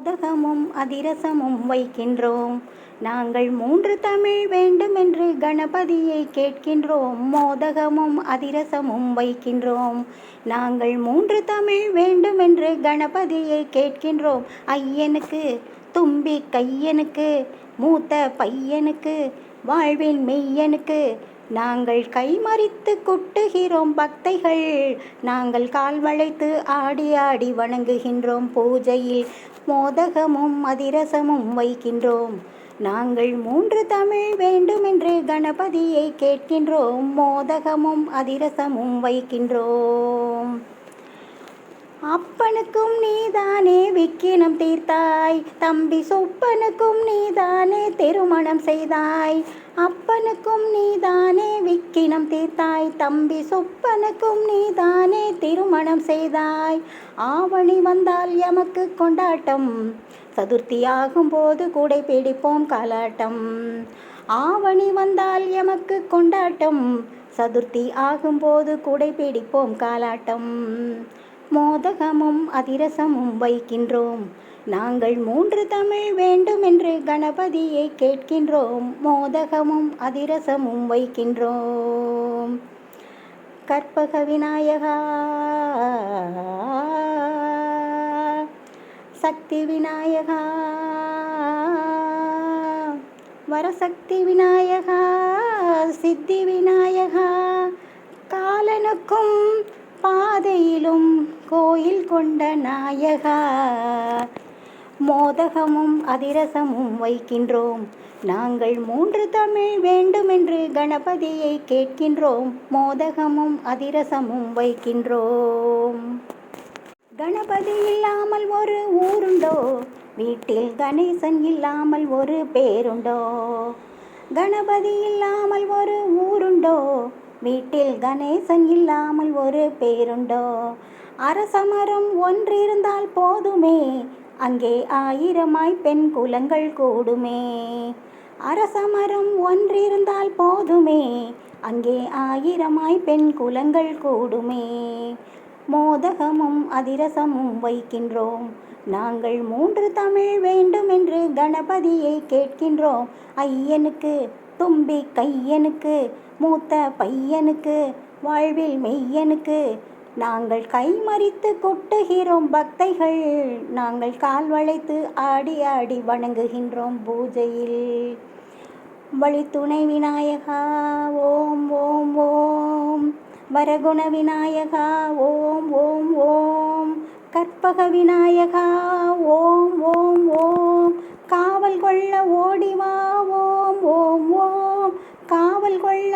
மோதகமும் அதிரசமும் வைக்கின்றோம். நாங்கள் 3 தமிழ் வேண்டுமென்று கணபதியை கேட்கின்றோம். மோதகமும் அதிரசமும் வைக்கின்றோம். நாங்கள் 3 தமிழ் வேண்டுமென்று கணபதியை கேட்கின்றோம். ஐயனுக்கு, தும்பி கையனுக்கு, மூத்த பையனுக்கு, வாழ்வின் மெய்யனுக்கு நாங்கள் கைமறித்து குட்டுகிறோம் பக்தைகள். நாங்கள் கால் வளைத்து ஆடி ஆடி வணங்குகின்றோம். பூஜையில் மோதகமும் அதிரசமும் வைக்கின்றோம். நாங்கள் 3 தமிழ் வேண்டுமென்று கணபதியை கேட்கின்றோம். மோதகமும் அதிரசமும் வைக்கின்றோம். அப்பனுக்கும் நீதானே விக்கினம் தீர்த்தாய், தம்பி சொப்பனுக்கும் நீதானே திருமணம் செய்தாய். அப்பனுக்கும் நீதானே விக்கினம் தீர்த்தாய், தம்பி சொப்பனுக்கும் நீதானே திருமணம் செய்தாய். ஆவணி வந்தால் எமக்கு கொண்டாட்டம், சதுர்த்தி ஆகும்போது கூடை பிடிப்போம் காலாட்டம். ஆவணி வந்தால் எமக்கு கொண்டாட்டம், சதுர்த்தி ஆகும்போது கூடை பிடிப்போம் காலாட்டம். மோதகமும் அதிரசமும் வைக்கின்றோம். நாங்கள் 3 தமிழ் வேண்டுமென்று கணபதியை கேட்கின்றோம். மோதகமும் அதிரசமும் வைக்கின்றோம். கற்பக விநாயகா, சக்தி விநாயகா, வரசக்தி விநாயகா, சித்தி விநாயகா, காலனுக்கும் பாதையிலும் கோயில் கொண்ட நாயகா. மோதகமும் அதிரசமும் வைக்கின்றோம். நாங்கள் 3 தமிழ் வேண்டுமென்று கணபதியை கேட்கின்றோம். மோதகமும் அதிரசமும் வைக்கின்றோம். கணபதி இல்லாமல் ஒரு ஊருண்டோ, வீட்டில் கணேசன் இல்லாமல் ஒரு பேருண்டோ. கணபதி இல்லாமல் ஒரு ஊருண்டோ, வீட்டில் கணேசன் இல்லாமல் ஒரு பேருண்டோ. அரசமரம் ஒன்றிருந்தால் போதுமே, அங்கே 1000 பெண் குலங்கள் கூடுமே. அரசமரம் ஒன்றிருந்தால் போதுமே, அங்கே 1000 பெண் குலங்கள் கூடுமே. மோதகமும் அதிரசமும் வைக்கின்றோம். நாங்கள் 3 தமிழ் வேண்டுமென்று கணபதியை கேட்கின்றோம். ஐயனுக்கு, தும்பி கையனுக்கு, மூத்த பையனுக்கு, வாழ்வில் மெய்யனுக்கு நாங்கள் கைமறித்து கொட்டுகிறோம் பக்தைகள். நாங்கள் கால் வளைத்து ஆடி ஆடி வணங்குகின்றோம் பூஜையில். வழித்துணை விநாயகா ஓம் ஓம் ஓம், வரகுண விநாயகா ஓம் ஓம் ஓம், கற்பக விநாயகா ஓம் ஓம் ஓம், காவல் கொள்ள ஓடிவா ஓம் ஓம் ஓம், காவல் கொள்ள